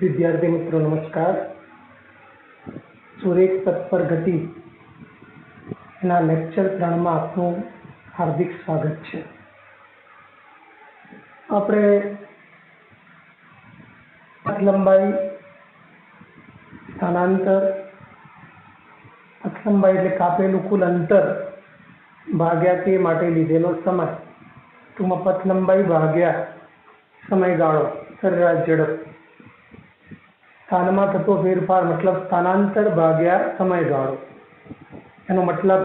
विद्यार्थी मित्रों नमस्कार। सुरेख पथ पर गति एना लेक्चर 3 में आपનું हार्दिक स्वागत है। આપણે પથ લંબાઈ, સ્થાનાંતર, પથ લંબાઈ એટલે કાપેલું કુલ અંતર ભાગ્યા તે માટે લીધેલો સમય, ટૂંકમાં પથ લંબાઈ ભાગ્યા સમયગાળો, સરેરાશ ઝડપ, स्थान में थतो फेरफार मतलब स्थानांतर भाग्या समयगाळो, एनो मतलब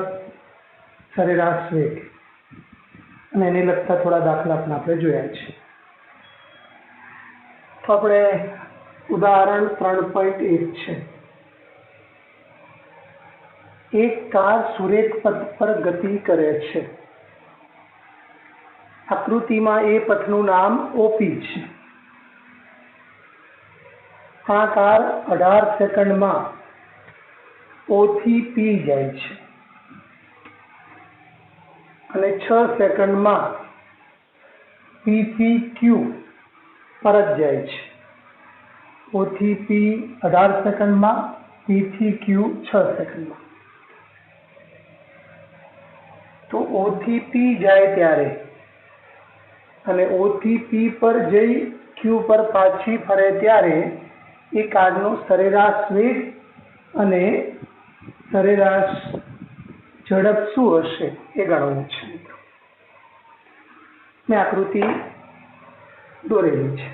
सरेराश वेग। અને એને લગતા થોડા દાખલા પણ આપણે જોયા છે। તો આપણે ઉદાહરણ 3.1 છે। એક કાર સુરેખ પથ પર ગતિ કરે છે। આકૃતિમાં એ પથનું નામ ઓપી છે। આ કાર 18 સેકન્ડમાં O થી P જાય છે અને 6 સેકન્ડમાં P થી Q પરત જાય છે। O થી P 18 સેકન્ડમાં, P થી Q 6 સેકન્ડમાં। તો O થી P જાય ત્યારે અને O થી P પર જઈ Q પર પાછી ફરે ત્યારે એ કારનો સરેરાશ વેગ અને સરેરાશ ઝડપ શું હશે એ ગણવું છે। મેં આકૃતિ દોરેલી છે।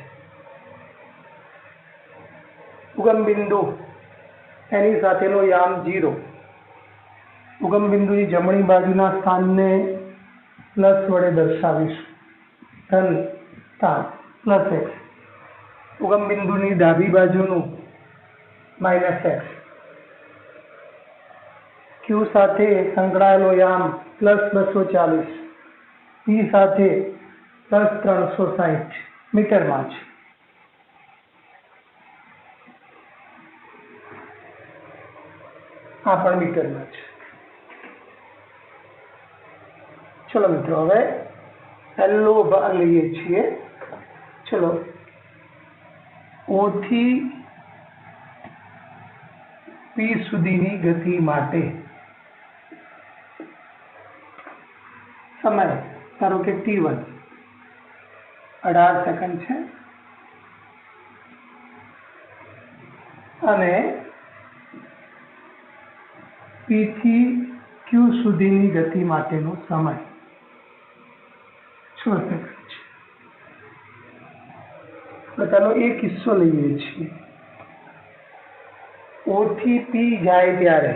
ઉગમ બિંદુ એની સાથેનો યામ 0। ઉગમ બિંદુની જમણી બાજુના સ્થાનને પ્લસ વડે દર્શાવીશું, ધન સ્થાન +x। ઉગમ બિંદુની ડાબી બાજુનું -x। Q સાથે સંકળાયેલો યામ +240, P સાથે +360 મીટરમાં છે। આ પણ મીટરમાં છે। ચલો મિત્રો, હવે પહેલો ભાગ લઈએ છીએ। ચલો, O થી P સુધીની ગતિ માટે સમય ધારો કે T1 18 સેકન્ડ છે અને P થી Q સુધીની ગતિ માટેનો સમય 6 સેકન્ડ છે। ચાલો એક કિસ્સો લઈએ છીએ। O થી P જાય ત્યારે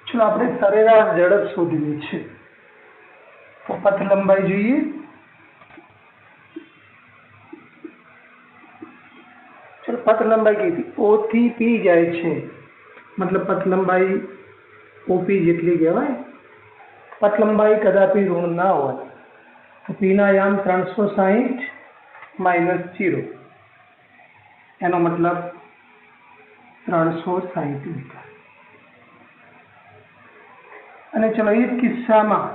ચલો આપણે સરેરાશ ઝડપ શોધવી છે। તો પથ લંબાઈ જોઈએ। ચલો પથ લંબાઈ કીધી O થી P જાય છે મતલબ પથ લંબાઈ OP જેટલી કહેવાય। પથ લંબાઈ કદાપી ઋણ ના હોય તો P ના યામ 360 -0, એનો મતલબ 360 મીટર। અને ચલો એ જ કિસ્સામાં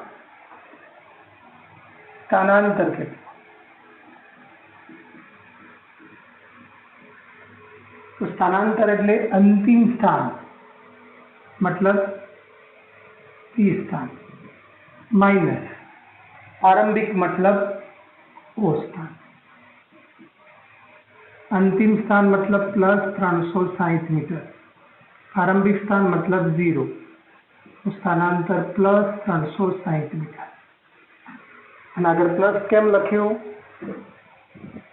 સ્થાનાંતર કેટલું? તો સ્થાનાંતર એટલે અંતિમ સ્થાન मतलब P स्थान माइनस आरंभिक मतलब O स्थान। अंतिम स्थान मतलब +360 मीटर, आरंभिक स्थान मतलब 0, तो स्थानांतर +360 मीटर। અને આગળ પ્લસ કેમ લખ્યું?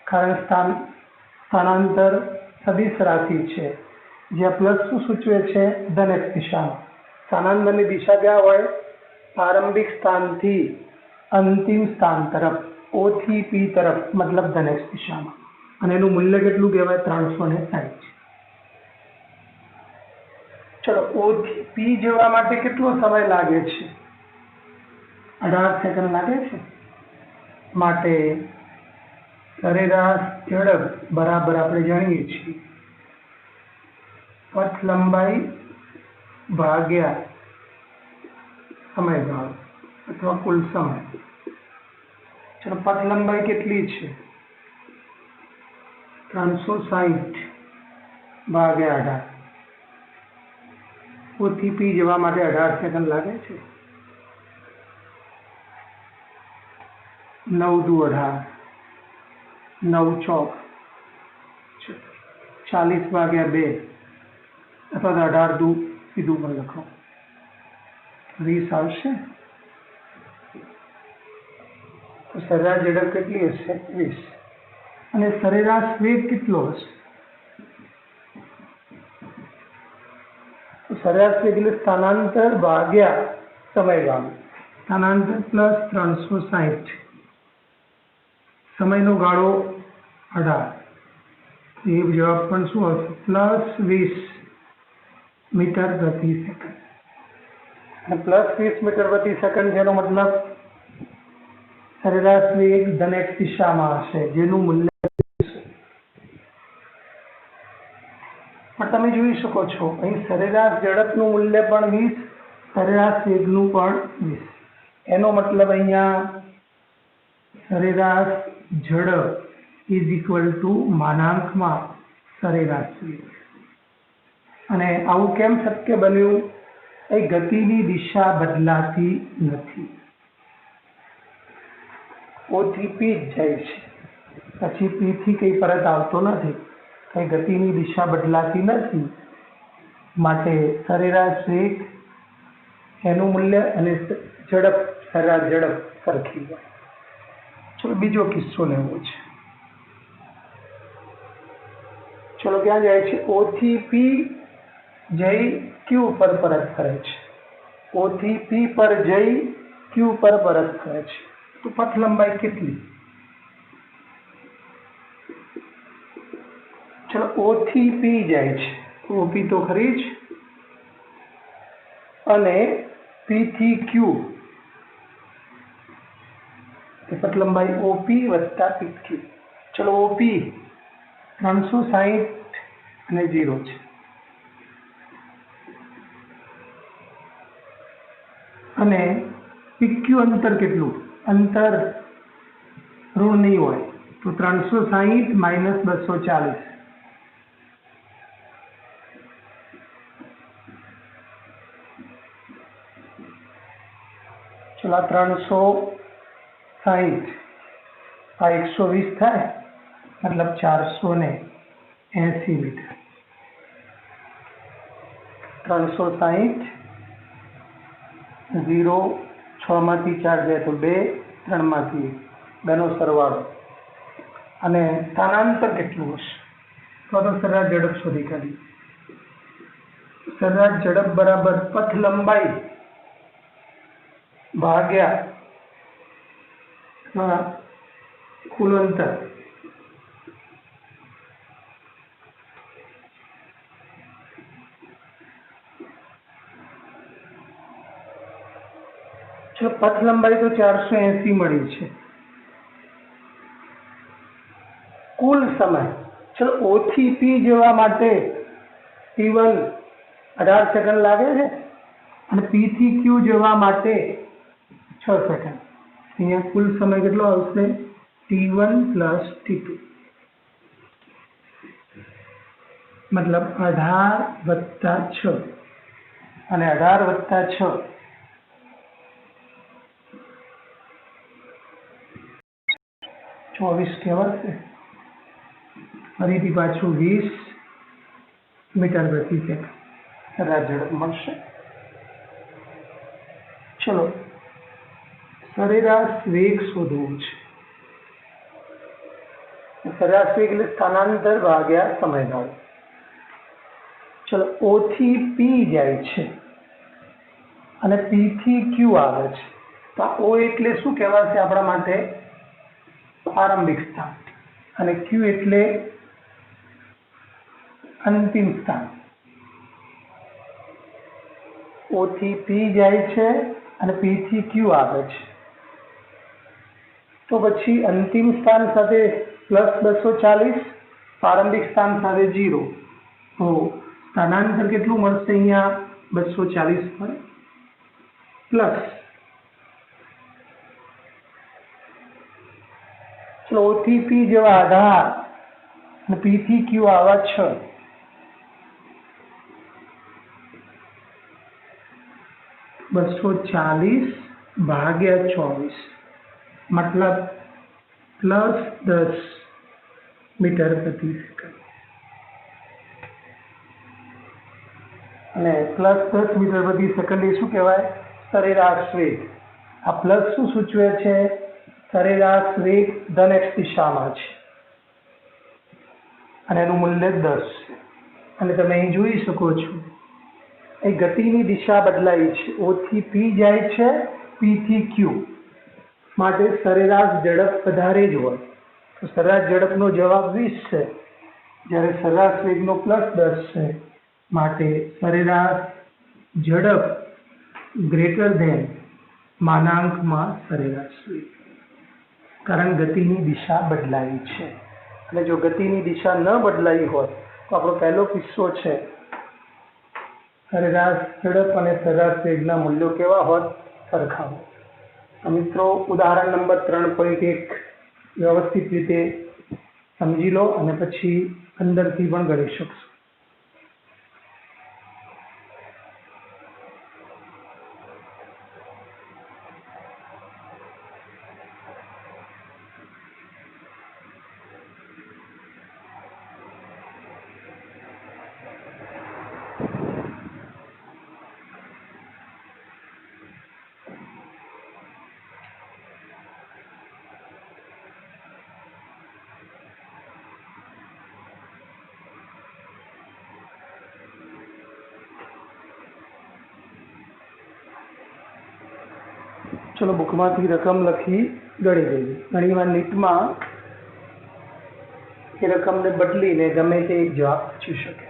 કારણ સ્થાનાંતર સદિશ રાશિ છે, જ્યાં પ્લસ શું સૂચવે છે? ધન x દિશામાં। સ્થાનાંતરની દિશા ક્યાં હોય? આરંભિક સ્થાનથી અંતિમ સ્થાન તરફ, O થી P તરફ, मतलब ધન x દિશામાં। અને એનું મૂલ્ય કેટલું કહેવાય? 360। ચલો, O થી P જવા માટે કેટલો સમય લાગે છે? 18 સેકન્ડ લાગે છે। માટે સરેરાશ ઝડપ બરાબર આપણે જાણીએ છીએ પથ લંબાઈ ભાગ્યા સમયગાળો, અથવા કુલ સમય. ચલો પથ લંબાઈ કેટલી છે? 360 ભાગ્યા 18. O થી P જવા માટે 18 સેકન્ડ લાગે છે. 9 દુ 18, 9 ચોક 40 ભાગ્યા 2 અથવા તો 18 દુ સીધું પણ લખો 20 આવશે. તો સરેરાશ ઝડપ કેટલી હશે? 20. અને સરેરાશ વેગ કેટલો હશે? તો સરેરાશ વેગ એટલે સ્થાનાંતર ભાગ્યા સમયગાળો. સ્થાનાંતર પ્લસ 360, સમયનો ગાળો 18. એ જવાબ પણ શું આવશે? પ્લસ 20 મીટર પ્રતિ સેકન્ડ. અને પ્લસ 20 મીટર પ્રતિ સેકન્ડ જેનો મતલબ સરેરાશ વેગ ધન x દિશામાં હશે, જેનું મૂલ્ય પણ તમે જોઈ શકો છો અહીં સરેરાશ ઝડપનું મૂલ્ય પણ 20, સરેરાશ વેગનું પણ 20. એનો મતલબ અહીંયા સરેરાશ ઝડપ ઇઝ ઇક્વલ ટુ માનાંકમાં સરેરાશ વેગ. અને આવું કેમ શક્ય બન્યું? એ ગતિની દિશા બદલાતી નથી. O થી P જ જાય છે, પછી P થી કંઈ પરત આવતો નથી. કઈ ગતિની દિશા બદલાતી નથી, માટે સરેરાશ વેગ એનું મૂલ્ય અને ઝડપ સરેરાશ ઝડપ સરખી હોય. ચલો બીજો કિસ્સો લેવો છે. ચલો ક્યાં જાય છે? O થી P જઈ Q પર પરત ફરે છે. O થી P પર જઈ Q પર પરત ફરે છે. તો પથ લંબાઈ કેટલી? ચલો O થી P જાય છે, OP તો ખરી જ, અને P થી Q, પથ લંબાઈ OP વત્તા PQ. ચલો OP 360 અને 0 છે. અને PQ અંતર કેટલું? અંતર ઋણ નહીં હોય તો 360 માઇનસ 240. ચલો 360 આ 120 થાય, મતલબ 480 મીટર. 360 0, 6 માંથી 4 જાય તો 2, 3 માંથી 2 નો સરવાળો. અને સ્થાનાંતર કેટલું હશે? તો સરેરાશ ઝડપ શોધી કાઢી. સરેરાશ ઝડપ બરાબર પથ લંબાઈ ભાગ્યા કુલ અંતર. પથ લંબાઈ તો 480 મળી છે. કુલ સમય, ચલો O થી P જવા માટે T1 18 સેકન્ડ લાગે છે, અને P થી Q જવા માટે 6 સેકન્ડ. અહીંયા કુલ સમય કેટલો આવશે? T1 પ્લસ T2, મતલબ 18 વત્તા 6, અને 18 વત્તા 6 24 કહેવાશે. ફરીથી પાછું 20 મીટર પ્રતિ સેકન્ડ સરેરાશ ઝડપ મળશે. ચલો સરેરાશ વેગ શોધવો છે. સરેરાશ વેગ એટલે સ્થાનાંતર ભાગ્યા સમયગાળો. ચલો O થી P જાય છે અને P થી Q આવે છે. તો O એટલે શું કહેવાશે આપણા માટે? આરંભિક સ્થાન. અને Q એટલે અંતિમ સ્થાન. O થી P જાય છે અને P થી Q આવે છે. તો પછી અંતિમ સ્થાન સાથે પ્લસ 240, પ્રારંભિક સ્થાન સાથે 0. તો સ્થાનાંતર કેટલું મળશે? અહીંયા 240 પર પ્લસ ચલો O થી P જેવા 18 અને P થી Q આવા 6. (240/24) मतलब +10 मीटर प्रति सेकंड અને +10 મીટર પ્રતિ સેકન્ડ એ શું કહેવાય? સરેરાશ વેગ. આ પ્લસ શું સૂચવે છે? સરેરાશ વેગ ધન x દિશામાં છે અને એનું મૂલ્ય 10 છે. અને તમે અહીં જોઈ શકો છો એ ગતિની દિશા બદલાઈ છે. O થી P જાય છે, P થી Q માટે સરેરાશ ઝડપ વધારે જ હોય તો સરેરાશ ઝડપનો જવાબ 20 છે, જ્યારે સરેરાશ વેગનો +10 છે માટે સરેરાશ ઝડપ ગ્રેટર ધેન માનાંકમાં સરેરાશ વેગ, કારણ ગતિની દિશા બદલાઈ છે. અને જો ગતિની દિશા ન બદલાઈ હોત તો આપણો પહેલો કિસ્સો છે સરેરાશ ઝડપ અને સરેરાશ વેગના મૂલ્યો કેવા હોત? સરખા હોત. તો મિત્રો ઉદાહરણ નંબર 3.1 વ્યવસ્થિત રીતે સમજી લો અને પછી અંદરથી પણ ગણી શકશો. ચલો બુકમાંથી રકમ લખી ગણી લઈએ. ઘણીવાર નીટમાં એ રકમને બદલીને ગમે તે એક જવાબ પૂછી શકે.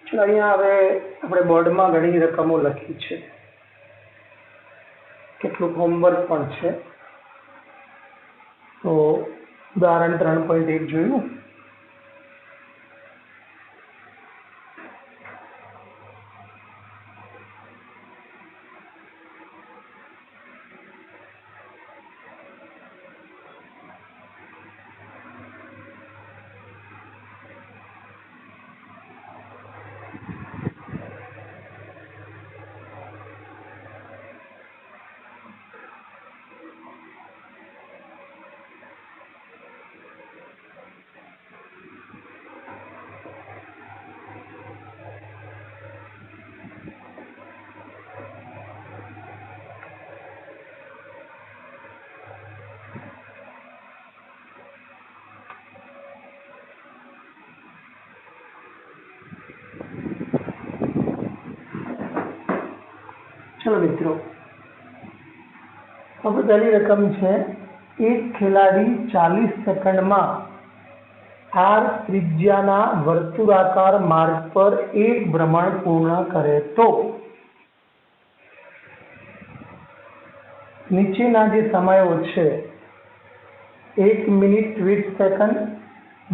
ચલો અહીંયા હવે આપણે બોર્ડમાં ઘણી રકમો લખી છે, કેટલુંક હોમવર્ક પણ છે. તો ઉદાહરણ 3.1 જોયું. चलो मित्रों, अब पहली रकम है एक खिलाड़ी 40 सेकंड में आर त्रिज्याना वर्तुळाकार मार्ग पर एक भ्रमण पूर्ण करे तो नीचेना जे समयो छे 1 मिनिट 20 सेकंड,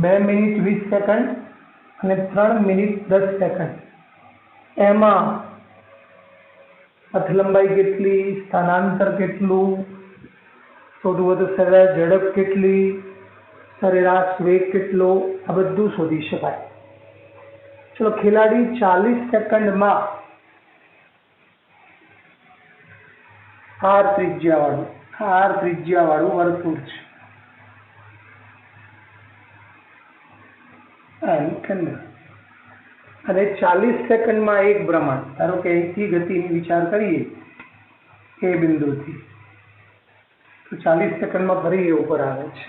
2 मिनिट 20 सेकंड અને 3 મિનિટ 10 સેકન્ડ એમાં પથ લંબાઈ કેટલી, સ્થાનાંતર કેટલું, સૌથી વધુ સરેરાશ ઝડપ કેટલી, સરેરાશ વેગ કેટલો, આ બધું શોધી શકાય. ચલો ખેલાડી 40 સેકન્ડમાં આર ત્રિજ્યાવાળું વર્તુળ છે અને 40 સેકન્ડમાં એક ભ્રમણ, ધારો કે અહીંથી ગતિની વિચાર કરીએ એ બિંદુથી, તો 40 સેકન્ડમાં ફરી એ ઉપર આવે છે.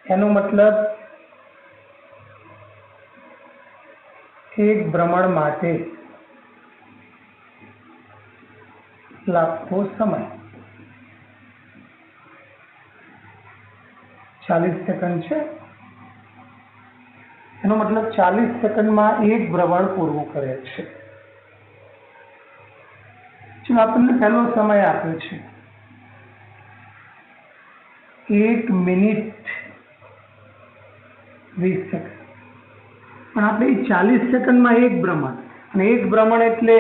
એનો મતલબ એક ભ્રમણ માટે લાગતો સમય 40 સેકન્ડ છે. એનો મતલબ 40 સેકન્ડમાં એક ભ્રમણ પૂરું કરે છે. જો આપણને પહેલો સમય આપ્યો છે 1 મિનિટ 20 સેકન્ડ, પણ આપણે 40 સેકન્ડમાં એક ભ્રમણ, અને એક ભ્રમણ એટલે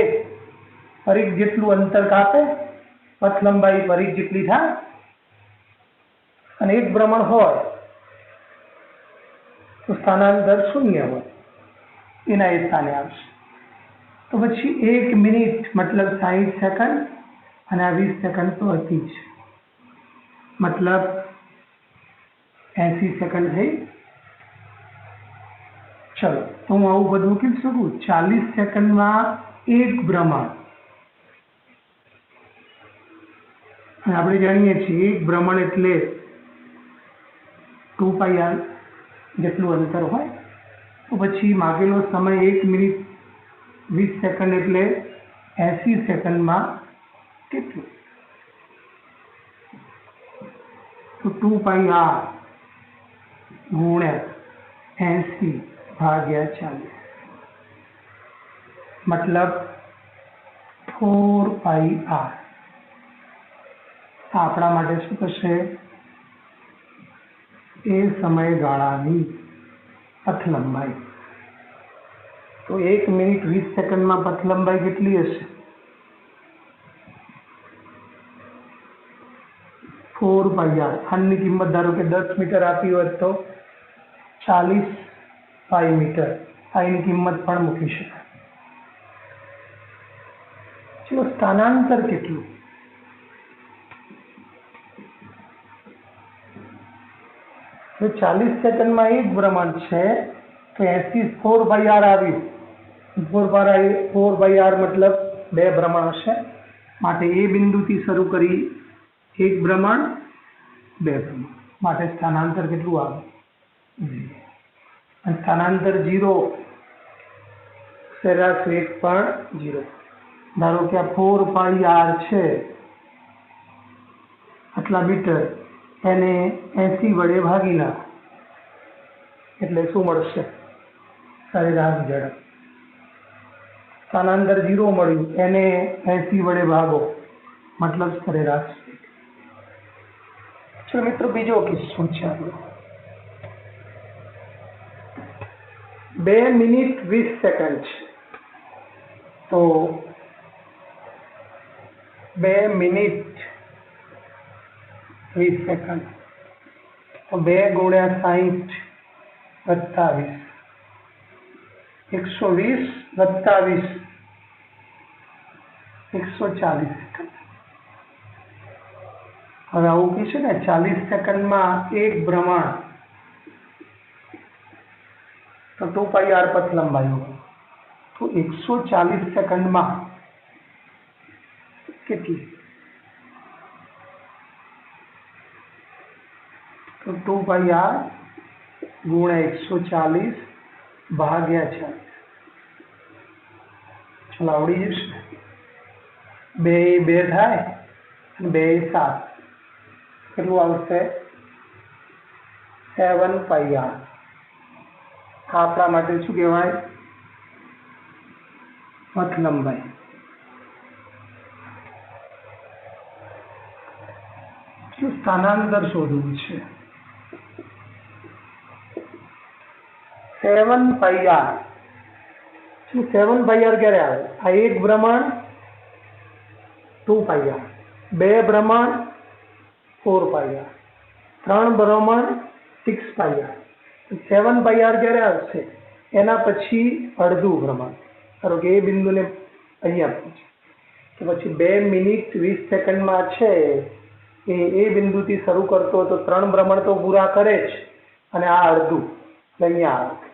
પરિઘ જેટલું અંતર કાપે, પથ લંબાઈ પરિઘ જેટલી થાય, અને એક ભ્રમણ હોય તો સ્થાનાંતર 0 હોય એના એ સ્થાને આવશે. તો પછી 1 મિનિટ મતલબ 60 સેકન્ડ અને આ 20 સેકન્ડ તો હતી જ, મતલબ 80 સેકન્ડ થઈ. ચલો તો હું આવું બધું મૂકી શકું. 40 સેકન્ડમાં એક ભ્રમણ, અને આપણે જાણીએ છીએ એક ભ્રમણ એટલે 2πr જેટલું અંતર હોય. તો પછી માગેલો સમય 1 મિનિટ 20 સેકન્ડ એટલે 80 સેકન્ડમાં કેટલું? તો 2πr ગુણ્યા 80 ભાગ્યા 40 મતલબ 4πr. આપણા માટે શું થશે? એ સમયગાળાની પથ લંબાઈ. તો 1 મિનિટ 20 સેકન્ડમાં પથ લંબાઈ કેટલી હશે? 4πr. આની કિંમત ધારો કે 10 મીટર આપી હોત તો 40 પાઈ મીટર. આની કિંમત પણ મૂકી શકાય. ચલો સ્થાનાંતર કેટલું? તો 40 સેકન્ડમાં એક ભ્રમણ છે તો 80 4πr આવ્યું. 4πr મતલબ 2 ભ્રમણ હશે, માટે એ બિંદુથી શરૂ કરી એક ભ્રમણ 2 ભ્રમણ, માટે સ્થાનાંતર કેટલું આવે? 0. અને સ્થાનાંતર 0, સરેરાશ વેગ પણ 0. ધારો કે આ 4πr છે આટલા મીટર, એને 80 વડે ભાગી નાખો એટલે શું મળશે? સરેરાશ ઝડપ. સ્થાનાંતર 0 મળ્યું, એને 80 વડે ભાગો મતલબ સરેરાશ વેગ. ચલો મિત્રો બીજો કિસ્સો છે આપણો. 2 મિનિટ 20 સેકન્ડ છે. તો 2 મિનિટ 20 સેકન્ડ તો 2 ગુણ્યા 60 વત્તા 20, 120 વત્તા 20, 140 સેકન્ડ. હવે આવું કહીશે ને 40 સેકન્ડમાં એક ભ્રમણ, તો 2πr પથ લંબાઈ હોય. તો 140 સેકન્ડમાં કેટલી? તો 2πr ગુણ્યા 140 ભાગ્યા 40. ચલો આવડી જશે. 2 2 થાય, 2 7, કેટલું આવશે? 7πr. આપણા માટે શું કહેવાય? પથ લંબાઈ. સ્થાનાંતર શોધવું છે. 7πr. 7πr ક્યારે આવે? આ એક ભ્રમણ 2πr, 2 ભ્રમણ 4πr, 3 ભ્રમણ 6πr. 7πr ક્યારે આવશે? એના પછી અડધું ભ્રમણ. ધારો કે એ બિંદુને અહીંયા પહોંચે તો પછી 2 મિનિટ 20 સેકન્ડમાં છે એ બિંદુથી શરૂ કરતો તો 3 ભ્રમણ તો પૂરા કરે જ, અને આ અડધું અહીંયા આવે,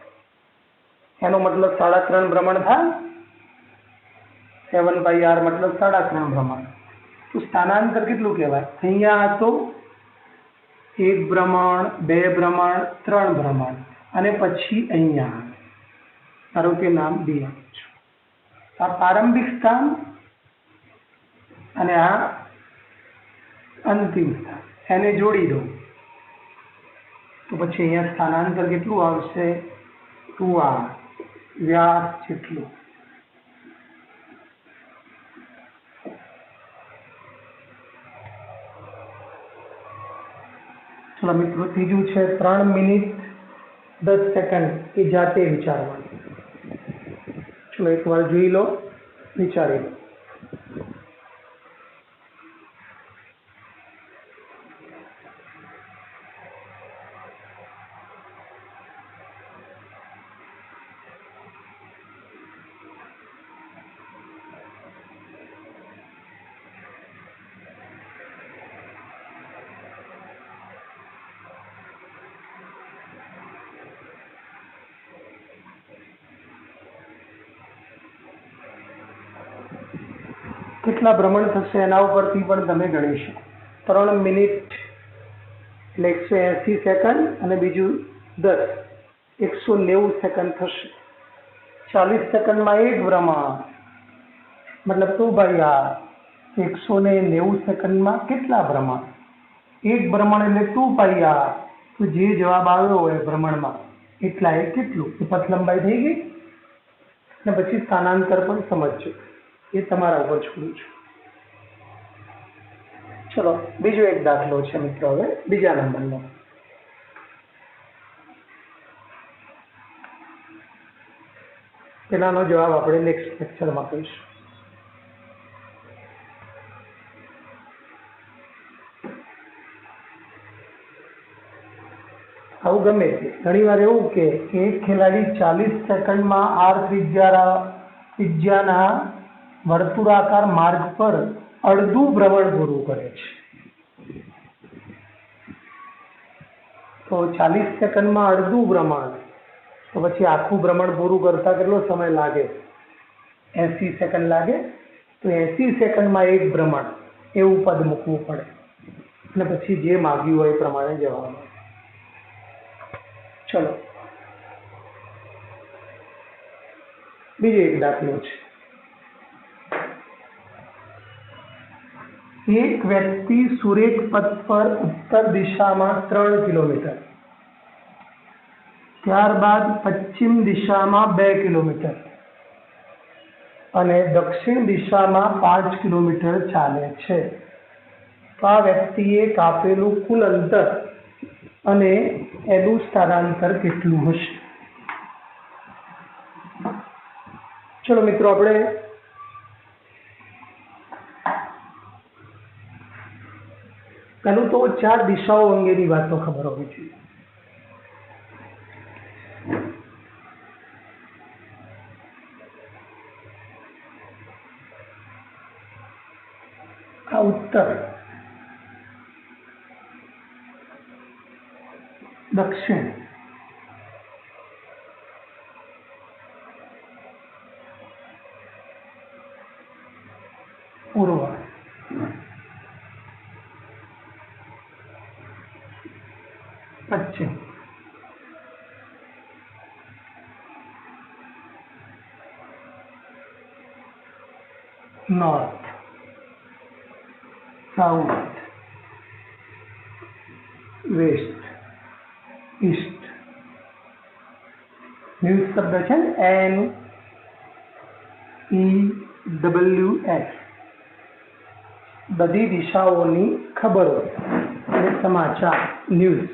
એનો મતલબ 3.5 ભ્રમણ થાય. 7πr મતલબ 3.5 ભ્રમણ. તો સ્થાનાંતર કેટલું કહેવાય? અહીંયા હતો 1 ભ્રમણ 2 ભ્રમણ 3 ભ્રમણ, અને પછી અહીંયા ધારો કે નામ D આપું છું. આ પ્રારંભિક સ્થાન અને આ અંતિમ સ્થાન, એને જોડી દો તો પછી અહીંયા સ્થાનાંતર કેટલું આવશે? 2r, વ્યાસ જેટલું. ચલો મિત્રો ત્રીજું છે 3 મિનિટ 10 સેકન્ડ. એ જાતે વિચારવાનું. ચલો એકવાર જોઈ લો, વિચારી લો. કેટલા ભ્રમણ થશે એના ઉપરથી પણ તમે ગણી શકો. 3 મિનિટ એટલે 180 સેકન્ડ અને બીજું 10 190 સેકન્ડ થશે. 40 સેકન્ડમાં એક ભ્રમણ, મતલબ તો ભાઈ આ 190 સેકન્ડમાં કેટલા ભ્રમણ? એક ભ્રમણ એટલે 2πr. તો જે જવાબ આવ્યો હોય ભ્રમણમાં એટલા એ કેટલું? એ પથ લંબાઈ થઈ ગઈ. અને પછી સ્થાનાંતર પણ સમજજો, એ તમારા ઉપર છોડું છું. ચલો બીજો એક દાખલો છે મિત્રો, હવે બીજા નંબરનો. પેલાનો જવાબ આપણે નેક્સ્ટ લેક્ચરમાં કહીશું. આવું ગમે છે ઘણી વાર એવું કે એક ખેલાડી 40 સેકન્ડમાં r ત્રિજ્યાના વર્તુળાકાર માર્ગ પર અડધું ભ્રમણ પૂરું કરે છે. તો 40 સેકન્ડમાં અડધું ભ્રમણ, તો પછી આખું ભ્રમણ પૂરું કરતા કેટલો સમય લાગે? 80 સેકન્ડ લાગે. તો 80 સેકન્ડમાં એક ભ્રમણ એવું પદ મૂકવું પડે અને પછી જે માગ્યું હોય એ પ્રમાણે જવાબ આવે. ચલો બીજો એક દાખલો છે. એક વ્યક્તિ સુરેખ પથ પર ઉત્તર દિશામાં 3 કિલોમીટર, ત્યારબાદ પશ્ચિમ દિશામાં 2 કિલોમીટર અને દક્ષિણ દિશામાં 5 કિલોમીટર ચાલે છે. તો આ વ્યક્તિએ કાપેલું કુલ અંતર અને એનું સ્થાનાંતર કેટલું હશે? ચલો મિત્રો, આપણે પહેલું તો 4 દિશાઓ અંગેની વાતો ખબર હોવી જોઈએ. આ ઉત્તર, દક્ષિણ, પૂર્વ, પશ્ચિમ, north, south, west, east. News શબ્દ છે NEWS. બધી દિશાઓની ખબર હોય અને સમાચાર, ન્યૂઝ.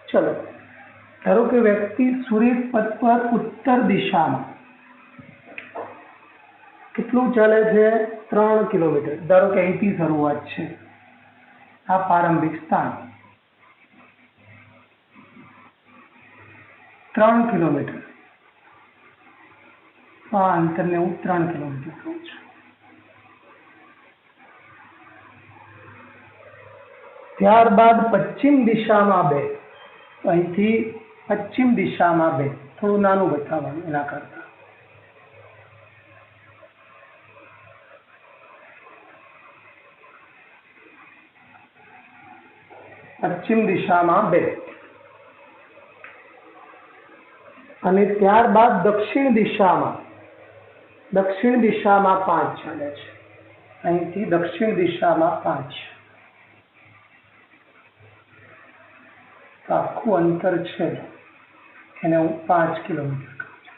ચલો ધારો કે વ્યક્તિ સુરેખ પથ પર ઉત્તર દિશામાં કેટલું ચાલે છે? 3 કિલોમીટર. ધારો કે અહીંથી શરૂઆત છે, આ પ્રારંભિક સ્થાન 3 કિલોમીટર. આ અંતરને હું 3 કિલોમીટર કહું છું. ત્યારબાદ પશ્ચિમ દિશામાં 2. અહીંથી પશ્ચિમ દિશામાં 2, થોડું નાનું બતાવવાનું એના કરતા. પશ્ચિમ દિશામાં 2 અને ત્યારબાદ દક્ષિણ દિશામાં 5 ચાલે છે. અહીંથી દક્ષિણ દિશામાં 5. તો આખું અંતર છે એને હું 5 કિલોમીટર કહું છું.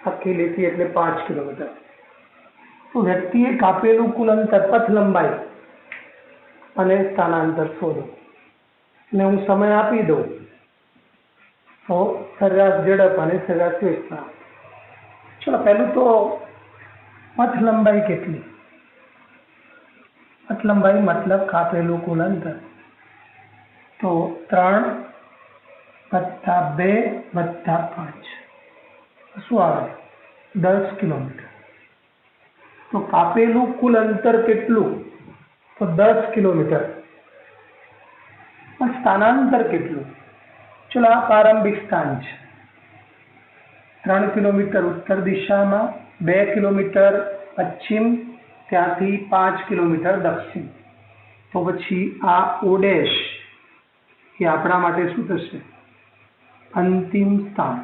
આખી લીટી એટલે 5 કિલોમીટર. તો વ્યક્તિએ કાપેલું કુલ અંતર, પથ લંબાઈ અને સ્થાનાંતર શોધો અને હું સમય આપી દઉં તો સરેરાશ ઝડપ અને સરેરાશ વેગતા. ચલો પહેલું તો પથ લંબાઈ કેટલી? પથ લંબાઈ મતલબ કાપેલું કુલ અંતર. તો 3 + 2 + 5 શું આવે? 10 કિલોમીટર. તો કાપેલું કુલ અંતર કેટલું? તો 10 કિલોમીટર. સ્થાનાંતર કેટલું? ચલો આ પ્રારંભિક સ્થાન છે, 3 કિલોમીટર ઉત્તર દિશામાં, 2 કિલોમીટર પશ્ચિમ, ત્યાંથી 5 કિલોમીટર દક્ષિણ. તો પછી આ ઓ ડેશ એ આપણા માટે શું થશે? અંતિમ સ્થાન.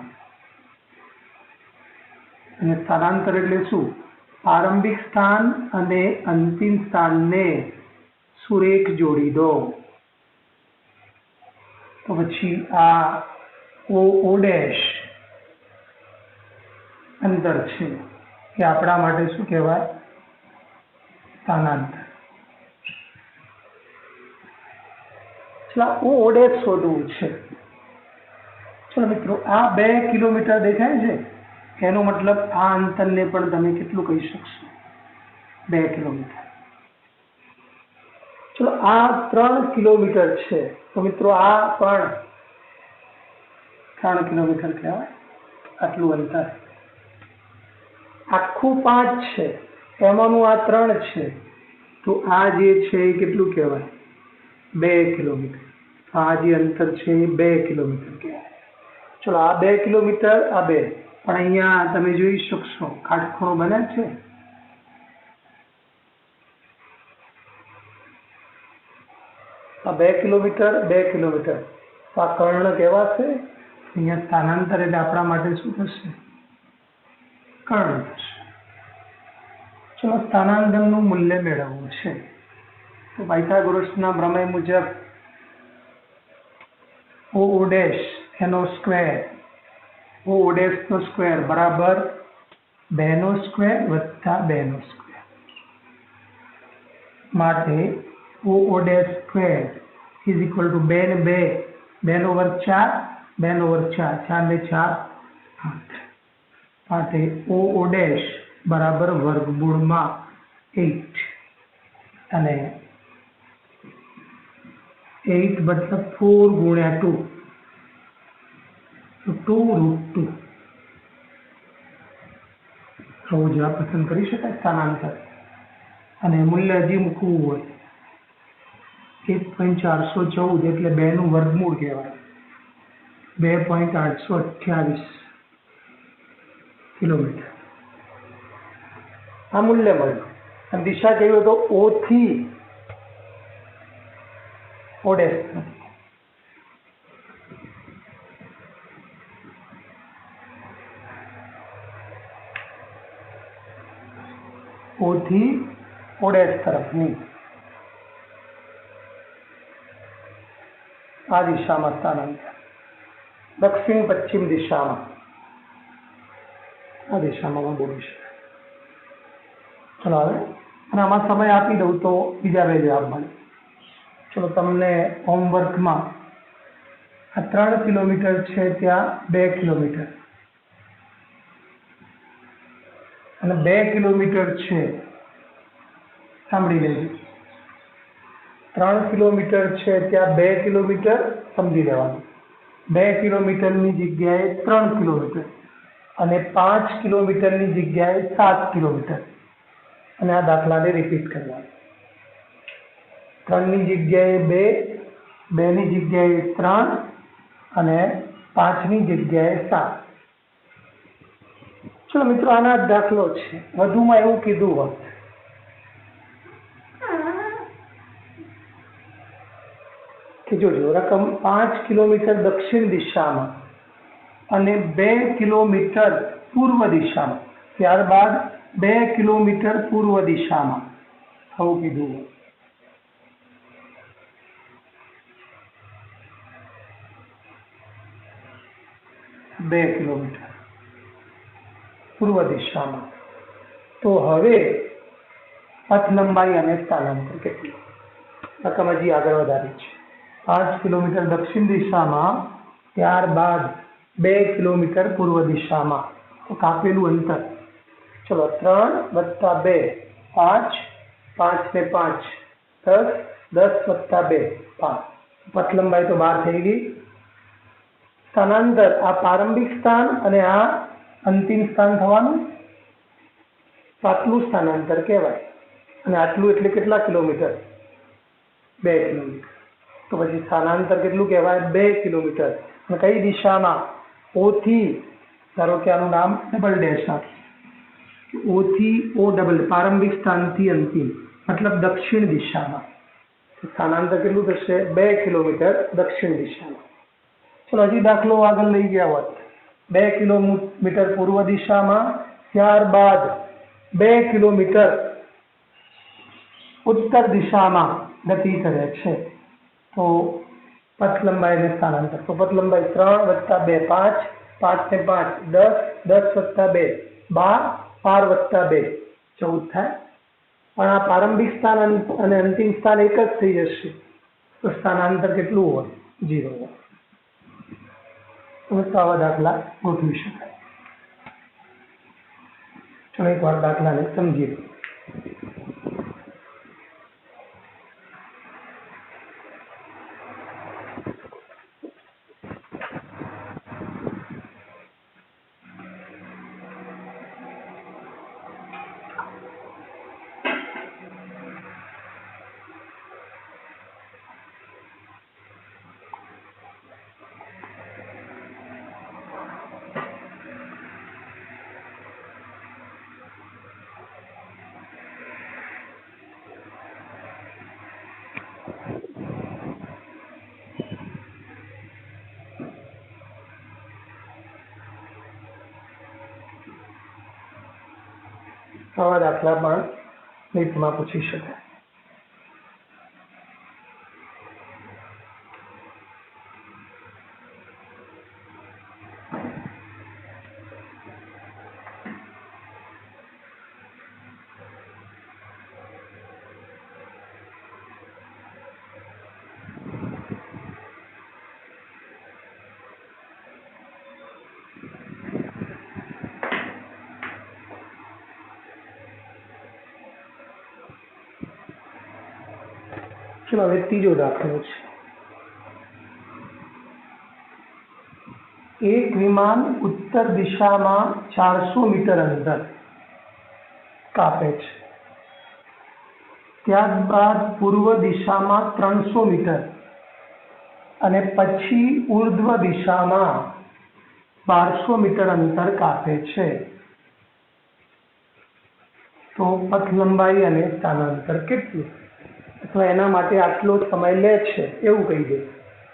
અને સ્થાનાંતર એટલે શું? પ્રારંભિક સ્થાન અને અંતિમ સ્થાનને સુરેખ જોડી દો. તો પછી આ ઓ ડેશ અંતર છે એ આપણા માટે શું કહેવાય? સ્થાનાંતર. ઓ ડેશ શોધવું છે. ચલો મિત્રો, આ 2 કિલોમીટર દેખાય છે, એનો મતલબ આ અંતરને પણ તમે કેટલું કહી શકશો? 2 કિલોમીટર. ચલો, આ 3 કિલોમીટર છે, તો મિત્રો આ પણ 3 કિલોમીટર કહેવાય. આટલું અંતર. આખું 5 છે, એમાંનું આ 3 છે, તો આ જે છે એ કેટલું કહેવાય? 2 કિલોમીટર. આ જે અંતર છે એ 2 કિલોમીટર કહેવાય. ચલો, આ 2 કિલોમીટર, આ 2, પણ અહીંયા તમે જોઈ શકશો કાટખૂણો બને છે. આ 2 કિલોમીટર, 2 કિલોમીટર, તો આ કર્ણ કહેવાશે. અહીંયા સ્થાનાંતર એટલે આપણા માટે શું થશે? કર્ણ થશે. ચલો, સ્થાનાંતરનું મૂલ્ય મેળવવું છે. તો પાયથાગોરસના પ્રમેય મુજબ ઓ ડેશ એનો સ્ક્વેર, ઓ ડેશ નો સ્ક્વેર બરાબર 2 નો સ્ક્વેર વત્તા 2 નો સ્ક્વેર. માટે O dash square is equal to 2 ને 2, 2 નો વર્ગ 4, 2 નો વર્ગ 4, 4 ને 4 8. માટે ઓ ડેશ બરાબર વર્ગમૂળમાં 8, અને 8 મતલબ 4 ગુણ્યા 2, તો 2√2. આવું જવાબ પસંદ કરી શકાય સ્થાનાંતર. અને મૂલ્ય હજી મૂકવું હોય 1.414 એટલે 2 નું વર્ગમૂળ કહેવાય. 2.828 કિલોમીટર આ મૂલ્ય મળ્યું. અને દિશા કેવી તો ઓ થી ઓ ડેશ. ઓ થી ઓ ડેશ તરફની આ દિશામાં સ્થાનાંતર. દક્ષિણ પશ્ચિમ દિશામાં આ દિશામાં બોલી શકાય. ચલો, હવે અને આમાં સમય આપી દઉં તો બીજા 2 જવાબ મળે. ચલો, તમને હોમવર્કમાં આ 3 કિલોમીટર છે, ત્યાં 2 કિલોમીટર અને 2 કિલોમીટર છે. સાંભળી લેજો. 3 કિલોમીટર છે, ત્યાં 2 કિલોમીટર સમજી લેવાનું. 2 કિલોમીટરની જગ્યાએ 3 કિલોમીટર અને 5 કિલોમીટરની જગ્યાએ 7 કિલોમીટર. અને આ દાખલાને રિપીટ કરવાનું. 3 ની જગ્યાએ 2, 2 ની જગ્યાએ 3 અને 5 ની જગ્યાએ 7. ચલો મિત્રો, આના જ દાખલો છે. વધુમાં એવું કીધું હોત કે જોજો, રકમ 5 કિલોમીટર દક્ષિણ દિશામાં અને 2 કિલોમીટર પૂર્વ દિશામાં, ત્યારબાદ 2 કિલોમીટર પૂર્વ દિશામાં આવું કીધું હોય. બે કિલોમીટર પૂર્વ દિશામાં. તો હવે પથ લંબાઈ અને સ્થાનાંતર કેટલું? રકમ હજી આગળ વધારી છે. 5 કિલોમીટર દક્ષિણ દિશામાં, ત્યારબાદ 2 કિલોમીટર પૂર્વ દિશામાં. તો કાપેલું અંતર, ચલો 3 વત્તા 2 5, 5 ને 5 10, 10 વત્તા 2 5. પથ લંબાઈ તો 12 થઈ ગઈ. સ્થાનાંતર આ પ્રારંભિક સ્થાન અને આ અંતિમ સ્થાન થવાનું. તો આટલું સ્થાનાંતર કહેવાય. અને આટલું એટલે કેટલા કિલોમીટર? 2 કિલોમીટર. તો પછી સ્થાનાંતર કેટલું કહેવાય? 2 કિલોમીટર. અને કઈ દિશામાં? ઓ થી ધારો કે આનું નામ ડબલ ડેશ આપો, ઓ થી ઓ ડબલ, પ્રારંભિક સ્થાનથી અંતિમ મતલબ દક્ષિણ દિશામાં, તો સ્થાનાંતર કેટલું થશે? 2 કિલોમીટર દક્ષિણ દિશામાં. ચલો હજી દાખલો આગળ લઈ ગયા હોત, 2 કિલોમીટર પૂર્વ દિશામાં, ત્યારબાદ 2 કિલોમીટર ઉત્તર દિશામાં ગતિ કરે છે, તો પથ લંબાઈને સ્થાનાંતર, તો પથ લંબાઈ 3 + 2 5, 5 ને 5 10, 10 + 2 12, 12 + 2 14 થાય. પણ આ પ્રારંભિક સ્થાન અને અંતિમ સ્થાન એક જ થઈ જશે, તો સ્થાનાંતર કેટલું હોય? 0 હોય. તો આવા દાખલા ગોઠવી શકાય. ચલો એકવાર દાખલાને સમજીએ. આવા દાખલા પણ નીટમાં પૂછી શકાય. ચલો હવે ત્રીજો દાખલો છે. એક વિમાન ઉત્તર દિશામાં 400 મીટર અંતર કાપે છે, ત્યારબાદ પૂર્વ દિશામાં 300 મીટર અને પછી ઉર્ધ્વ દિશામાં 1200 મીટર અંતર કાપે છે, તો પથ લંબાઈ અને સ્થાનાંતર કેટલું, અથવા એના માટે આટલો સમય લે છે એવું કહી દે,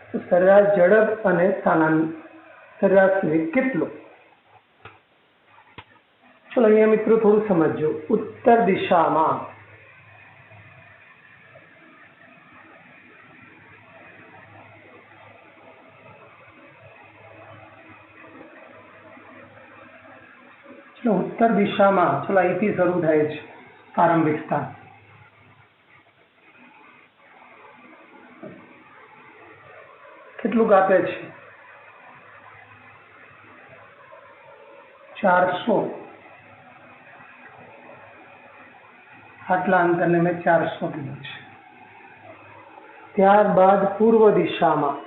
તો સરેરાશ ઝડપ અને સરેરાશ વેગ કેટલો. ચલો અહીંયા મિત્રો થોડું સમજો. ઉત્તર દિશામાં ઉત્તર દિશામાં, ચલો અહીંથી શરૂ થાય છે પ્રારંભિક સ્થાન, કેટલું કાપે છે? 400. આટલા અંતરને મેં 400 કીધું છે. ત્યારબાદ પૂર્વ દિશામાં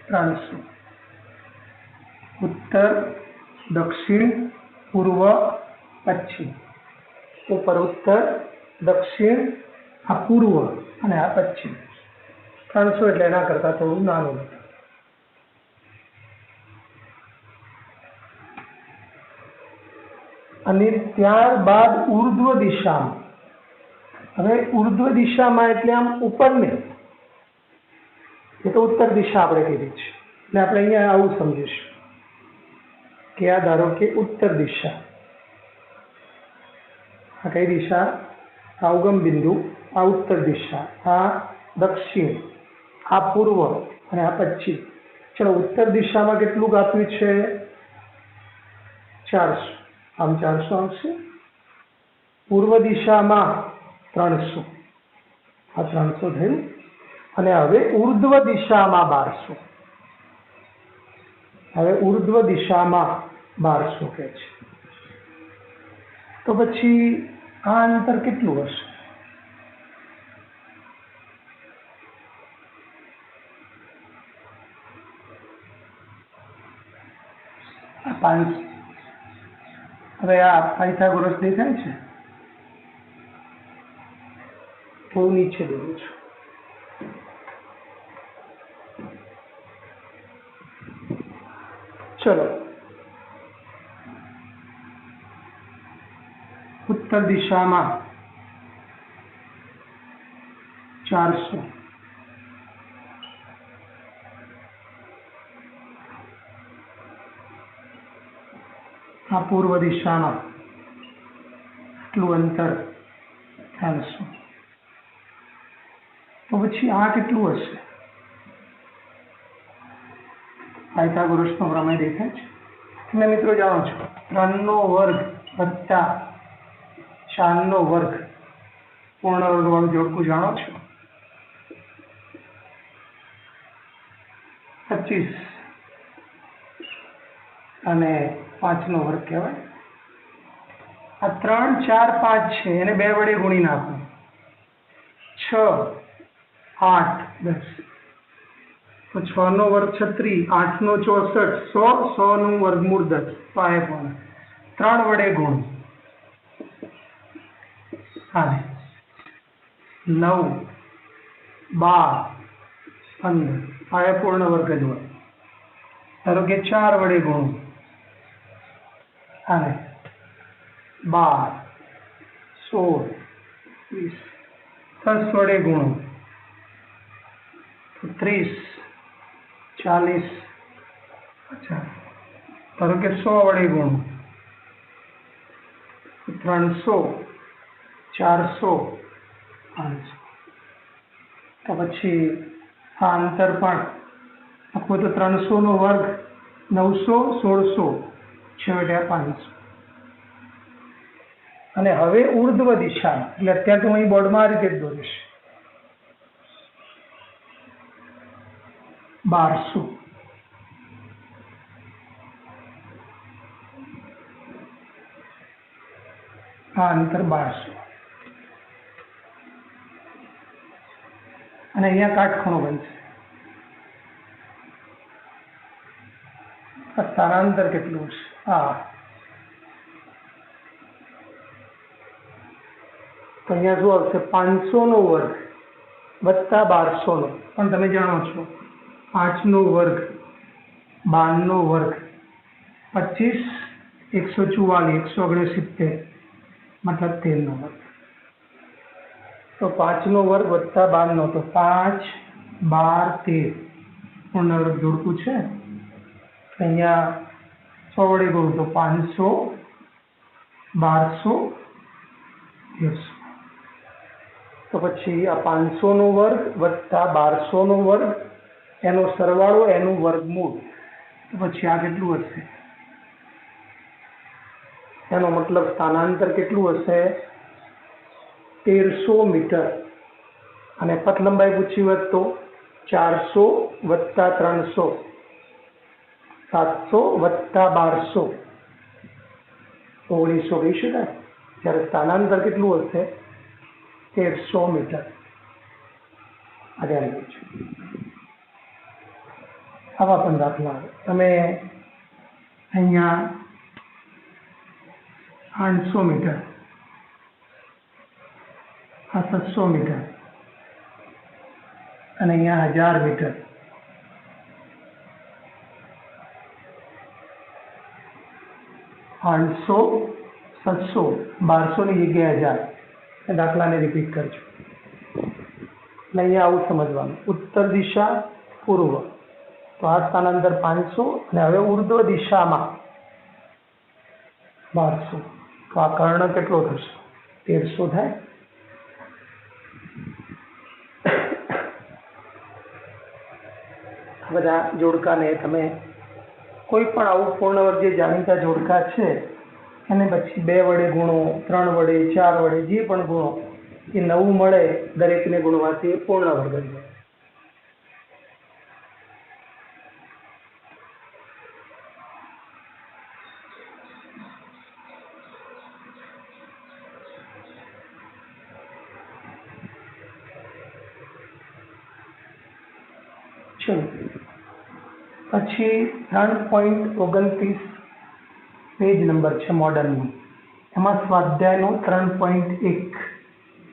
300, ઉત્તર, દક્ષિણ, પૂર્વ, પશ્ચિમ. ઉપર ઉત્તર, દક્ષિણ, આ પૂર્વ અને આ પશ્ચિમ. 300 એટલે એના કરતા થોડું નાનું હતું. અને ત્યારબાદ ઉર્ધ્વ દિશામાં, હવે ઉર્ધ્વ દિશામાં એટલે આમ ઉપર ને, એ તો ઉત્તર દિશા આપણે કીધી છે, એટલે આપણે અહીંયા આવું સમજીશું કે આ ધારો કે ઉત્તર દિશા, આ કઈ દિશા? આ ઉગમ બિંદુ, આ ઉત્તર દિશા, આ દક્ષિણ, આ પૂર્વ અને આ પશ્ચિમ. ચલો ઉત્તર દિશામાં કેટલું કાપ્યું છે? 400, આમ 400 આવશે. પૂર્વ દિશામાં 300, આ 300 થયું. અને હવે ઉર્ધ્વ દિશામાં 1200, હવે ઉર્ધ્વ દિશામાં 1200 કહે છે, તો પછી આ અંતર કેટલું હશે? આ 500. હવે આ પાયથાગોરસ દેખાય છે, થોડું નીચે દોરું છું. चलो उत्तर दिशा में 400, आ पूर्व दिशा में आटलू अंतर 300, तो पछी आ केटलू हशे? पायथागोरसनो प्रमेय देखाय छे? તમે મિત્રો જાણો છો 3 નો વર્ગ વત્તા 4 નો વર્ગ પૂર્ણ વર્ગ વાળું જોડકું જાણો છો? 25 અને 5 નો વર્ગ કહેવાય. આ 3, 4, 5 છે એને 2 વડે ગુણી નાખો. 6, 8, 10. तो 6 નો વર્ગ 36, 8 નો 64, 100, 100 નું વર્ગમૂળ 10. તો આ પણ 3 વડે ગુણ. હાલે 9, 12, 15. આ પૂર્ણ વર્ગ જ હોય. ધારો કે 4 વડે ગુણ. હાલે 12, 16, 20. 10 વડે ગુણ. 30, 40, 50. ધારો કે 100 વડે ગુણ. 300, 400, 500. તો પછી આ અંતર પણ આખું તો 300 નો વર્ગ 900, 1600, છેવટે 500. અને હવે ઉર્ધ્વ દિશા, એટલે અત્યારે તો અહીં બોર્ડમાં આ રીતે જ દોરીશ. 1200. આ અંતર 1200. અને અહીંયા કાટખૂણો બનશે. આ સ્થાનાંતર કેટલું છે? તો અહીંયા શું આવશે? 500 નો વર્ગ વત્તા 1200 નો. પણ તમે જાણો છો 5 નો વર્ગ, 12 નો વર્ગ, 25, 144, 169, मतलब 13 નો વર્ગ. તો 5 નો વર્ગ વત્તા 12 નો, તો 5, 12, 13 પૂર્ણ વર્ગ જોડકું છે. અહીંયા 100 વડે ગુણું તો 500, 1200, 1300. તો પછી આ 500 નો વર્ગ વત્તા 1200 નો વર્ગ એનો સરવાળો એનું વર્ગમૂળ. તો પછી આ કેટલું હશે? એનો મતલબ સ્થાનાંતર કેટલું હશે? 1300 મીટર. અને પથ લંબાઈ પૂછી હોત તો 400 વત્તા 300, 700 વત્તા 1200, 1900 કહી શકાય. જ્યારે સ્થાનાંતર કેટલું હશે? 1300 મીટર. આ ધ્યાન રાખજો. આવા પણ દાખલા તમે અહીંયા 800 મીટર, આ 700 મીટર અને અહીંયા 1000 મીટર. आठसो 700 1200 ની જગ્યાએ 1000. દાખલાને રિપીટ કરજો. એટલે અહીંયા આવું સમજવાનું. ઉત્તર દિશા પૂર્વ, તો આ સ્થાનાંતર 500 અને હવે ઉર્ધ્વ દિશામાં 1200. તો આ કર્ણ કેટલો થશે? 1300 થાય. બધા જોડકાને તમે કોઈ પણ આવું પૂર્ણ વર્ગ જે જાણીતા જોડકા છે એને પછી 2 વડે ગુણો, 3 વડે, 4 વડે, જે પણ ગુણો એ 9 મળે દરેકને ગુણવાથી એ પૂર્ણ વર્ગ છે. ચલો પછી 3.29 પેજ નંબર છે મોડર્નનું. એમાં સ્વાધ્યાયનો 3.1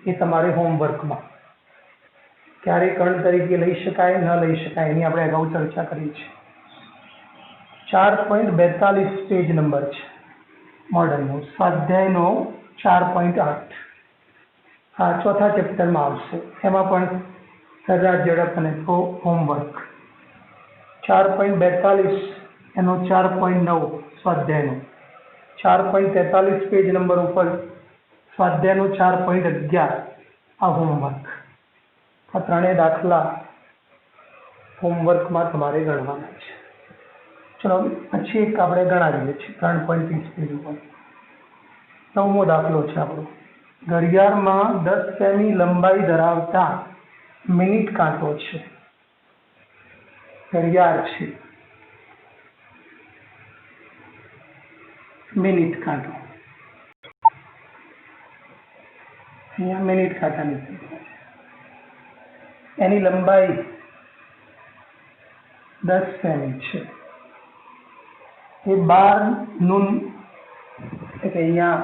એ તમારે હોમવર્કમાં ક્યારે કર્ણ તરીકે લઈ શકાય ન લઈ શકાય એની આપણે અગાઉ ચર્ચા કરી છે. 4.42 પેજ નંબર છે મોડલનો, સ્વાધ્યાયનો 4.8. આ ચોથા ચેપ્ટરમાં આવશે. એમાં પણ સરેરાશ ઝડપ અને હોમવર્ક. 4.42 એનો 4.9 સ્વાધ્યાયનો, 4.43 પેજ નંબર ઉપર સ્વાધ્યાયનો 4.11 આ હોમવર્ક. આ ત્રણેય દાખલા હોમવર્કમાં તમારે ગણવાના છે. ચલો પછી એક આપણે ગણાવીએ છીએ 3.30 પેજ ઉપર. 9મો દાખલો છે આપણો. ઘડિયાળમાં 10 સેમી લંબાઈ ધરાવતા મિનિટ કાંટો છે. ઘડિયાળ છે, મિનિટ કાંટો, અહીંયા મિનિટ કાંટાની એની લંબાઈ 10 સેમી છે. એ 12 નૂન એટલે અહીંયા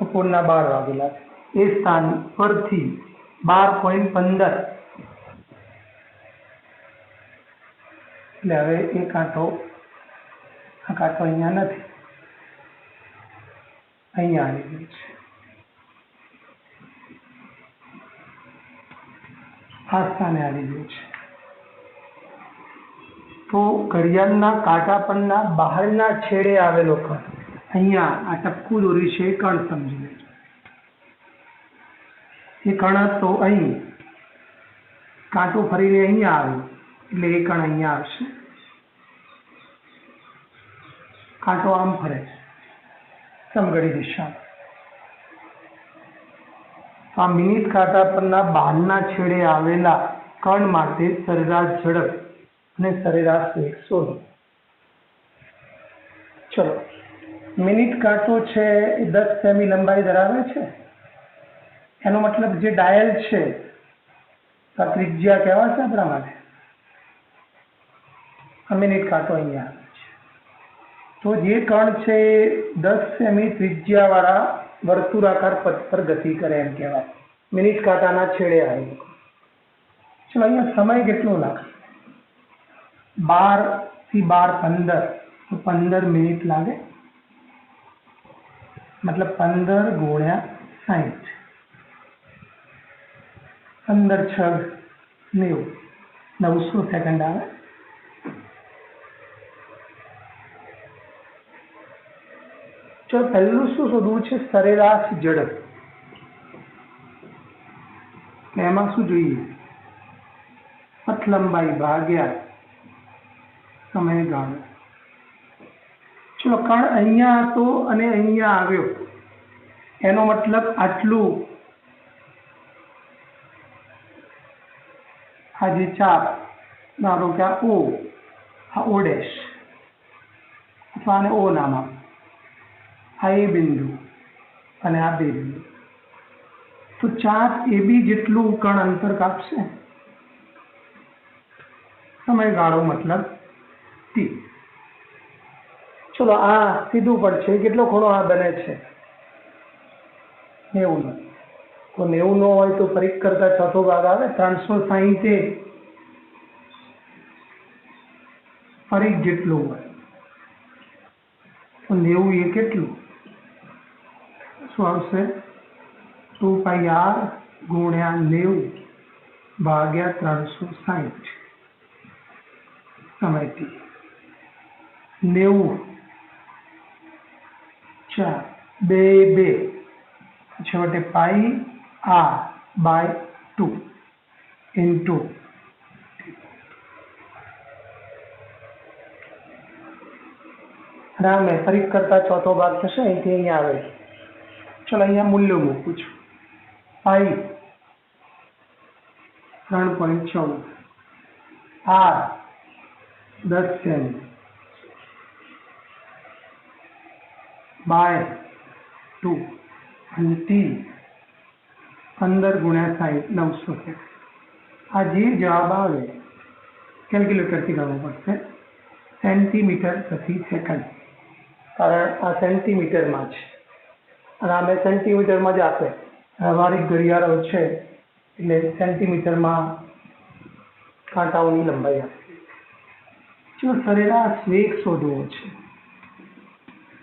બપોરના 12 વાગેલા છે. એ સ્થાન પરથી 12.15 એટલે હવે એ કાંટો, આ કાંટો અહીંયા નથી, અહીંયા આવી ગયો છે. આ સ્થાને આવી ગયું છે. તો ઘડિયાળના કાંટા પરના બહારના છેડે આવેલો કણ, અહીંયા આ ટપકું દોર્યું છે એ કણ સમજી લેજો. એ કણ તો અહીં કાંટો ફરીને અહીંયા આવ્યો એટલે એ કણ અહીંયા આવશે. કાંટો આમ ફરે સમઘડી દિશામાં. તો આ મિનિટ કાંટા પરના બહારના છેડે આવેલા કણ માટે સરેરાશ ઝડપ અને સરેરાશ વેગ શોધો. ચલો, મિનિટ કાંટો છે એ 10 સેમી લંબાઈ ધરાવે છે. એનો મતલબ જે ડાયલ છે આ ત્રિજ્યા કહેવાશે આપણા માટે. આ મિનિટ કાંટો અહીંયા આવે છે. તો જે કણ છે એ 10 સેમી ત્રિજ્યાવાળા વર્તુળાકાર પથ પર ગતિ કરે એમ કહેવાય. મિનિટ કાંટાના છેડે આવે. ચલો અહીંયા સમય કેટલો લાગશે? 12 થી 12 15 તો 15 મિનિટ લાગે. મતલબ 15 ગુણ્યા 60, 15 6 90, 900 સેકન્ડ આવે. ચલો પહેલું શું શોધવું છે? સરેરાશ ઝડપ. એમાં શું જોઈએ? પથ લંબાઈ ભાગ્યા સમયગાળો. ચલો કણ અહીંયા હતો અને અહીંયા આવ્યો, એનો મતલબ આટલું, આ જે ચાપ ધારો કે આ ઓ, આ ઓ ડેશ અથવા આને ઓ નામ આપો. આ એ બિંદુ અને આ બે બિંદુ. તો ચાપ એ બી જેટલું કણ અંતર કાપશે. સમયગાળો મતલબ ટી. ચલો આ સીધું પડશે. કેટલો ખૂણો આ બને છે? 90. તો 90 નો હોય તો પરિઘ કરતા ચોથો ભાગ આવે. 360 પરિઘ જેટલું હોય તો 90 એ કેટલું? શું આવશે? 2πr ગુણ્યા 90 ભાગ્યા 360 સમય t. 90 4 2 છેવટે પાઈ r બાય 2 ઇન્ટુ રામે પરિઘ કરતા ચોથો ભાગ થશે. અહીંથી અહીંયા આવે છે. ચલો અહીંયા મૂલ્યો મૂકું છું. પાઈ 3.14, r 10 સેમી બાય 2 અને t 15 ગુણ્યા 60, 900 સેકન્ડ. આ જે જવાબ આવે કેલ્ક્યુલેટરથી ગણવું પડશે. સેન્ટીમીટર પ્રતિ સેકન્ડ, કારણ આ સેન્ટીમીટરમાં છે અને અમે સેન્ટીમીટરમાં જ આપે. વ્યવહારિક ઘડિયાળો છે એટલે સેન્ટીમીટરમાં કાંટાઓની લંબાઈ આપી. જો સરેરાશ વેગ શોધવો છે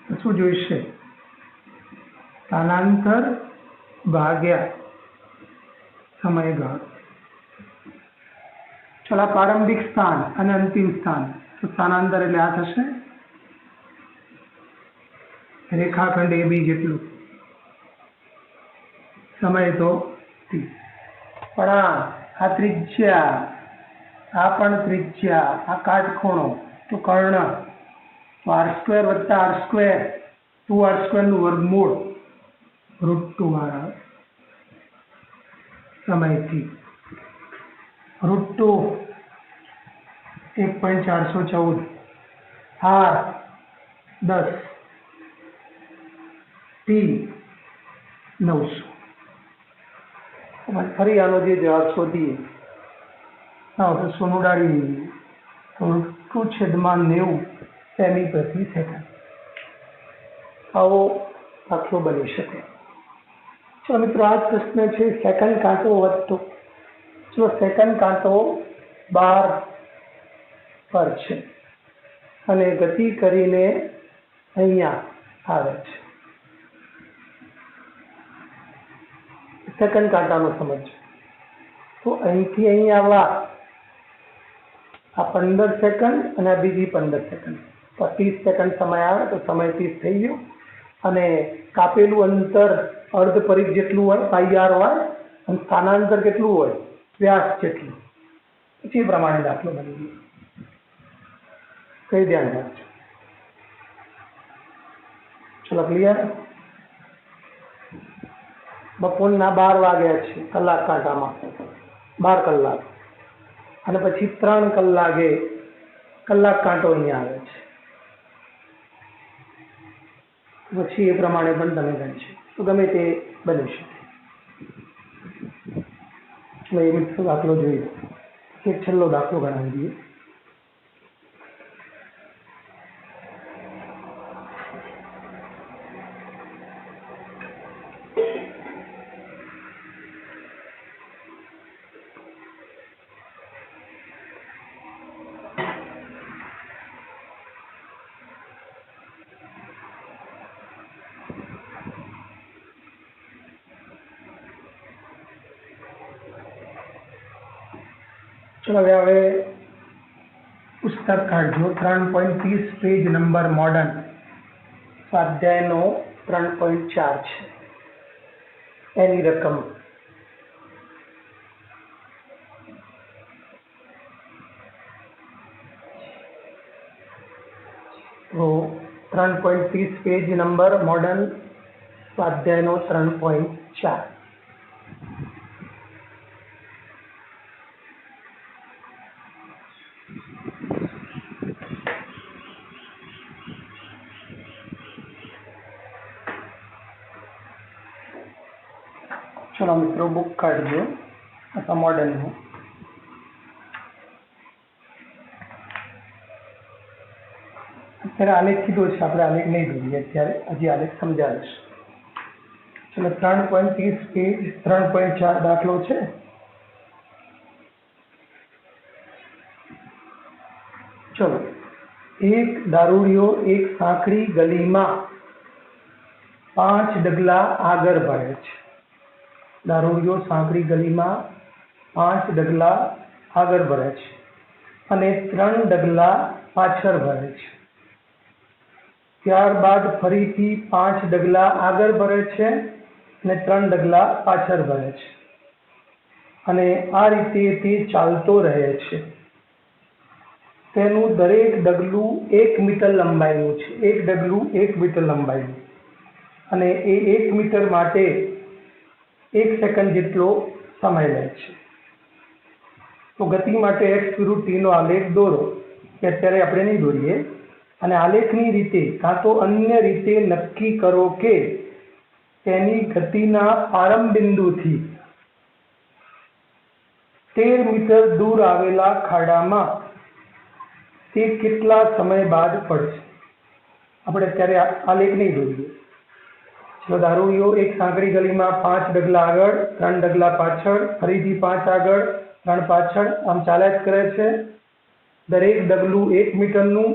તો શું જોઈશે? સ્થાનાંતર ભાગ્યા સમયગાળો. ચાલો આ પ્રારંભિક સ્થાન અને અંતિમ સ્થાન, તો સ્થાનાંતર એટલે આ થશે રેખાખંડ AB જેટલું, સમય તો T. પણ આ ત્રિજ્યા, આ પણ ત્રિજ્યા, આ કાટખૂણો તો કર્ણ, તો r² વત્તા r², 2r² નું વર્ગમૂળ √2 r સમયથી √2 1.414 r 10 T 900. ફરી આનો જે જવાબ શોધીએ, હા તો સોનું ઉડાડી દઈએ તો √2/90 સેમી પ્રતિ સેકન્ડ. આવો દાખલો બની શકે. ચલો મિત્રો, આ પ્રશ્ન છે સેકન્ડ કાંટો વધતો. ચલો સેકન્ડ કાંટો 12 પર છે અને ગતિ કરીને અહીંયા આવે છે. સેકન્ડ કાંટાનો સમજ. તો અહીંથી અહીં આવવા આ 15 સેકન્ડ અને આ બીજી 15 સેકન્ડ, તો 30 સેકન્ડ સમય આવે તો સમય 30 થઈ ગયો. અને કાપેલું અંતર અર્ધ પરિઘ જેટલું હોય, πr હોય, અને સ્થાનાંતર કેટલું હોય, વ્યાસ જેટલું. પછી એ પ્રમાણે દાખલો બની ગયો. કઈ ધ્યાન રાખજો. ચલો ક્લિયર. બપોરના 12 વાગ્યા છે કલાક કાંટામાં, 12 કલાક, અને પછી 3 કલાકે કલાક કાંટો અહીંયા આવે છે. પછી એ પ્રમાણે પણ તમે ગણી શકો. તો ગમે તે બની શકે. ચલો એ મિત્રો દાખલો જોઈ લો. એક છેલ્લો દાખલો ગણાવી દઈએ. ચલો હવે પુસ્તક કાઢજો. 3.30 પેજ નંબર મોડર્ન, સ્વાધ્યાયનો 3.4 છે. એની રકમ તો 3.30 પેજ નંબર મોડર્ન, સ્વાધ્યાયનો 3.4. ચલો મિત્રો બુક કાઢજો અથવા મોડર્નનું. અત્યારે આલેખ કીધો છે, આપણે આલેખ નહીં દોરીએ અત્યારે, હજી આલેખ સમજાવીશ. ચલો 3.30 પેજ 3.4 દાખલો છે. ચલો, એક દારૂડિયો એક સાંકડી ગલીમાં 5 ડગલા આગળ ભરે છે. દારૂડિયો સાંકડી ગલીમાં 5 ડગલા આગળ ભરે છે અને 3 ડગલા પાછળ ભરે છે. ત્યારબાદ ફરીથી 5 ડગલા આગળ ભરે છે અને 3 ડગલા પાછળ ભરે છે, અને આ રીતે તે ચાલતો રહે છે. તેનું દરેક ડગલું 1 મીટર લંબાઈનું છે. એક ડગલું 1 મીટર લંબાઈનું, અને એ 1 મીટર માટે 1 સેકન્ડ જેટલો સમય લે છે. તો ગતિ માટે x વિરુદ્ધ t નો આલેખ દોરો. કે અત્યારે આપણે નહીં દોરીએ. અને આલેખની રીતે કાં તો અન્ય રીતે નક્કી કરો કે તેની ગતિના પ્રારંભ બિંદુથી 13 મીટર દૂર આવેલા ખાડામાં તે કેટલા સમય બાદ પડશે. આપણે અત્યારે આલેખ નહીં દોરીએ. ચલો, દારૂડિયો એક સાંકડી ગલીમાં 5 ડગલા આગળ, 3 ડગલા પાછળ, ફરીથી 5 આગળ, ત્રણ પાછળ આમ ચાલ્યા જ કરે છે. દરેક ડગલું 1 મીટરનું,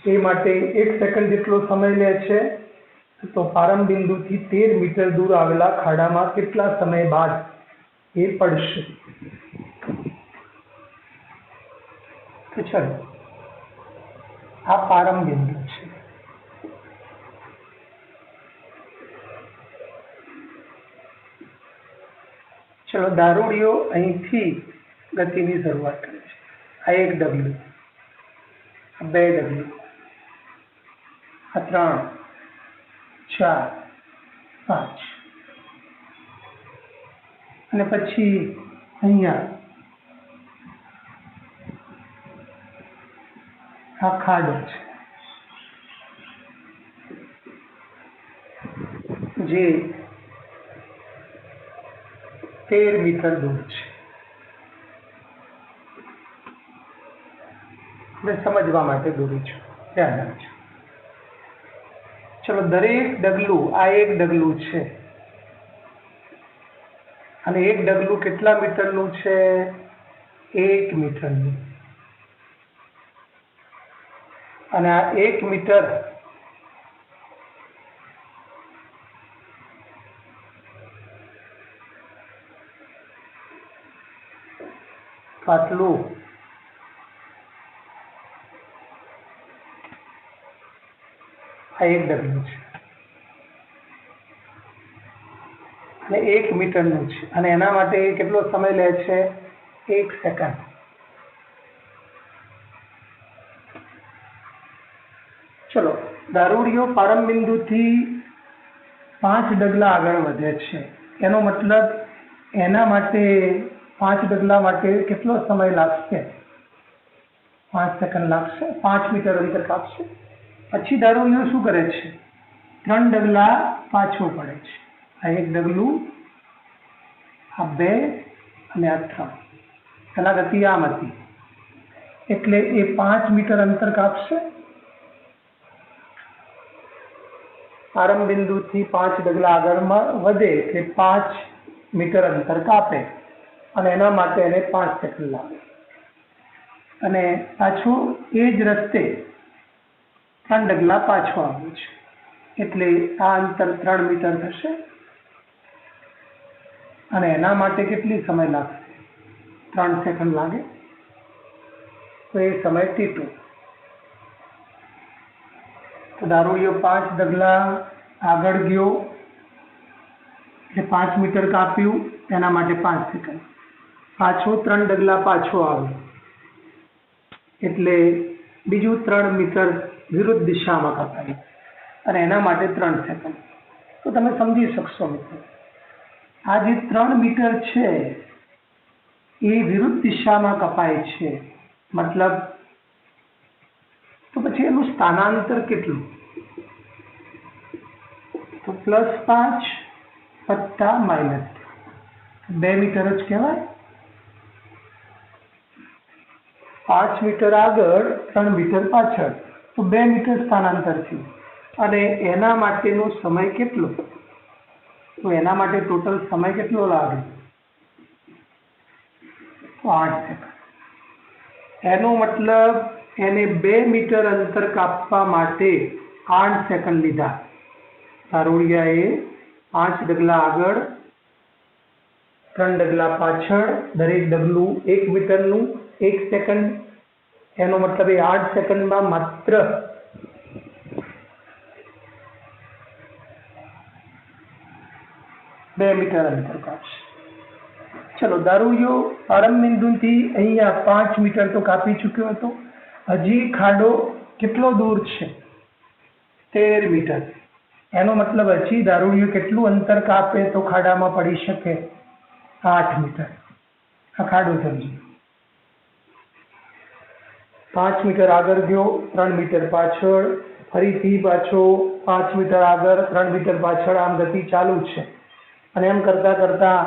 એ માટે 1 સેકન્ડ જેટલો સમય લે છે. તો પ્રારંભ બિંદુથી 13 મીટર દૂર આવેલા ખાડામાં કેટલા સમય બાદ એ પડશે? તો ચલો, આ પ્રારંભ બિંદુ છે. ચલો, દારૂડિયો અહીંથી ગતિની શરૂઆત કરે છે. આ 1 ડગલું, આ 2 ડગલું, આ 3, 4, 5 અને પછી અહીંયા આ ખાડો છે જે 13 મીટર દૂર છે. આપણે સમજવા માટે દોરું છું, ધ્યાન રાખજો. ચલો, દરેક ડગલું, આ 1 ડગલું છે અને 1 ડગલું કેટલા મીટરનું છે? 1 મીટરનું. અને આ 1 મીટર આટલું આ 1 ડગલું છે અને 1 મીટરનું છે અને એના માટે કેટલો સમય લે છે? 1 સેકન્ડ. ચલો, દારૂડિયો પ્રારંભ બિંદુથી 5 ડગલા આગળ વધે છે. એનો મતલબ એના માટે 5 ડગલા માટે કેટલો સમય લાગશે? 5 સેકન્ડ લાગશે. 5 મીટર અંતર કાપશે. પછી દારૂડિયો શું કરે છે? 3 ડગલા પાછો પડે છે. આ 1 ડગલું, આ 2 અને આ 3. પેલા ગતિ આમ હતી એટલે એ 5 મીટર અંતર કાપશે. પ્રારંભ બિંદુથી 5 ડગલા આગળમાં વધે એટલે 5 મીટર અંતર કાપે અને એના માટે એને 5 સેકન્ડ લાગે. અને પાછું એ જ રસ્તે 3 ડગલા પાછો આવ્યું છે એટલે આ અંતર 3 મીટર થશે અને એના માટે કેટલી સમય લાગશે? 3 સેકન્ડ લાગે. તો એ સમય T2. તો દારૂડિયો 5 ડગલા આગળ ગયો એટલે 5 મીટર કાપ્યું, એના માટે 5 સેકન્ડ. પાછો 3 ડગલા પાછો આવ્યો એટલે બીજું 3 મીટર વિરુદ્ધ દિશામાં કાપાયું અને એના માટે 3 સેકન્ડ. તો તમે સમજી શકશો મિત્રો, આ જે 3 મીટર છે એ વિરુદ્ધ દિશામાં કપાય છે. મતલબ તો પછી એનું સ્થાનાંતર કેટલું? તો +5 વત્તા -2 મીટર જ કહેવાય. 5 મીટર આગળ, 3 મીટર પાછળ, તો 2 મીટર સ્થાનાંતર થયું. અને એના માટેનો સમય કેટલો? તો એના માટે ટોટલ સમય કેટલો લાગે? તો 8 સેકન્ડ. એનો મતલબ એને 2 મીટર અંતર કાપવા માટે 8 સેકન્ડ લીધા. દારૂડિયાએ 5 ડગલા આગળ, 3 ડગલા પાછળ, દરેક ડગલું 1 મીટરનું, 1 સેકન્ડ. એનો મતલબ એ 8 સેકન્ડમાં માત્ર 2 મીટર અંતર કાપશે. ચલો, દારૂડિયો પ્રારંભ બિંદુથી અહીંયા 5 મીટર તો કાપી ચૂક્યો હતો. હજી ખાડો કેટલો દૂર છે? 13 મીટર. એનો મતલબ હજી દારૂડિયો કેટલું અંતર કાપે તો ખાડામાં પડી શકે? 8 મીટર. આ ખાડો સમજો. 5 મીટર આગળ ગયો, 3 મીટર પાછળ, ફરીથી પાછો 5 મીટર આગળ, 3 મીટર પાછળ, આમ ગતિ ચાલુ છે. અને એમ કરતા કરતા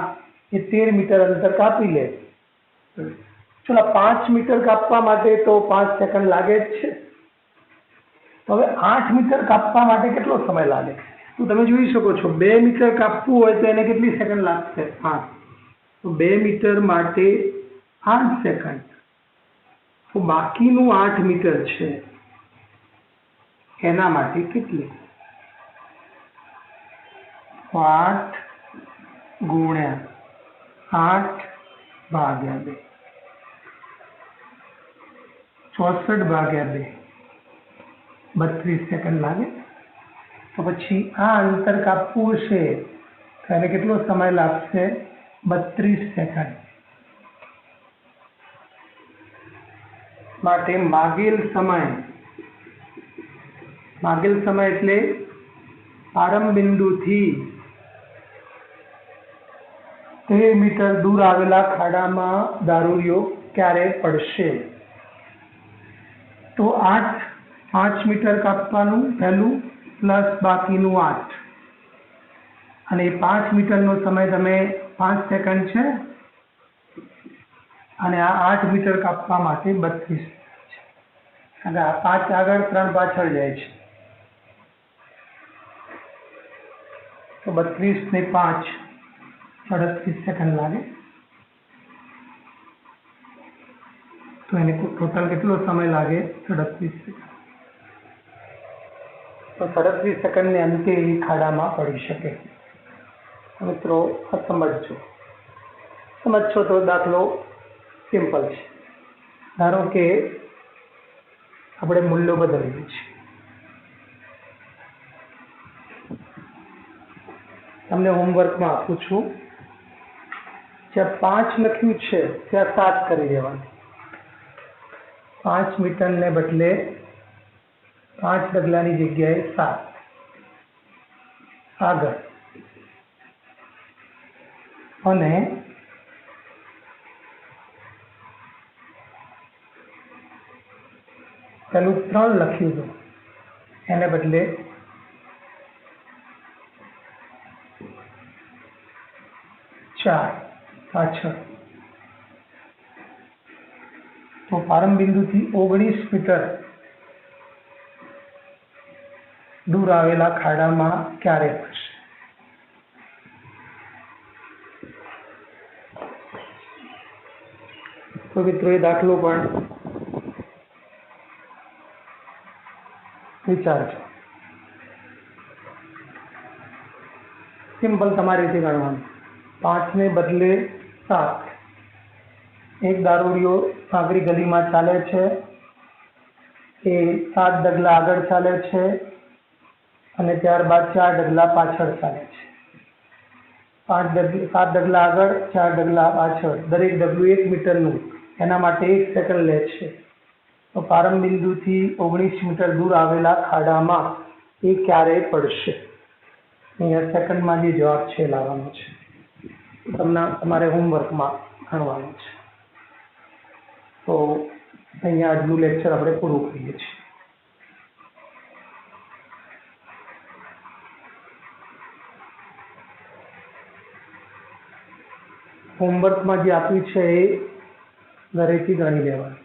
એ 13 મીટર અંતર કાપી લે. ચલો, 5 મીટર કાપવા માટે તો 5 સેકન્ડ લાગે જ છે. તો હવે 8 મીટર કાપવા માટે કેટલો સમય લાગે? તો તમે જોઈ શકો છો, 2 મીટર કાપવું હોય તો એને કેટલી સેકન્ડ લાગશે? 5. તો 2 મીટર માટે 8 સેકન્ડ, તો બાકીનું 8 મીટર છે એના માટે કેટલી? 8 ગુણ્યા 8 ભાગ્યા 2, 64 ભાગ્યા 2, 32 સેકન્ડ લાગે. તો પછી આ અંતર કાપવું હશે તો એને કેટલો સમય લાગશે? 32 સેકન્ડ. માટે માગેલ સમય એટલે આરંભ બિંદુથી 13 મીટર દૂર આવેલા ખાડામાં દારૂડિયો ક્યારે પડશે? તો 5 મીટર કાપવાનું પહેલું, પ્લસ બાકીનું 8, અને 5 મીટરનો સમય તમે 5 સેકન્ડ છે, અને આ 8 મીટર કાપવા માટે 32 છે. કારણ કે આ 5 આગળ 3 પાછળ જાય છે, તો 32 ને 5 38 સેકન્ડ લાગે. તો એને ટોટલ કેટલો સમય લાગે? 38 સેકન્ડ. તો 38 સેકન્ડને અંતે એ ખાડામાં પડી શકે. મિત્રો સમજશો તો દાખલો સિમ્પલ છે. ધારો કે આપણે મૂલ્યો બદલીએ છીએ. તમને હોમવર્કમાં આપું છું, જ્યાં 5 લખ્યું છે ત્યાં 7 કરી દેવાનું. 5 મીટરને બદલે 5 ડગલાની જગ્યાએ 7. આગળ અને પેલું 3 લખ્યું હતું એને બદલે 4 પાછળ. તો પ્રારંભ બિંદુથી 19 મીટર દૂર આવેલા ખાડામાં ક્યારે પડશે? તો મિત્રો એ દાખલો પણ વિચારજો. સિમ્પલ તમારી રીતે ગણવાનું. 5 ને બદલે 7. એક દારૂડિયો આગળ ગલીમાં ચાલે છે, એ 7 ડગલા આગળ ચાલે છે અને ત્યારબાદ 4 ડગલા પાછળ ચાલે છે. 7 ડગલા આગળ, 4 ડગલા પાછળ, દરેક ડગલું 1 મીટરનું, એના માટે 1 સેકન્ડ લે છે. તો પ્રારંભ બિંદુથી 19 મીટર દૂર આવેલા ખાડામાં એ ક્યારે પડશે? અહીંયા સેકન્ડમાં જે જવાબ છે લાવવાનો છે, તમારે હોમવર્કમાં ગણવાનું છે. તો અહીંયા આજનું લેક્ચર આપણે પૂરું કરીએ છીએ. હોમવર્કમાં જે આપ્યું છે એ ઘરેથી ગણી લેવાનું.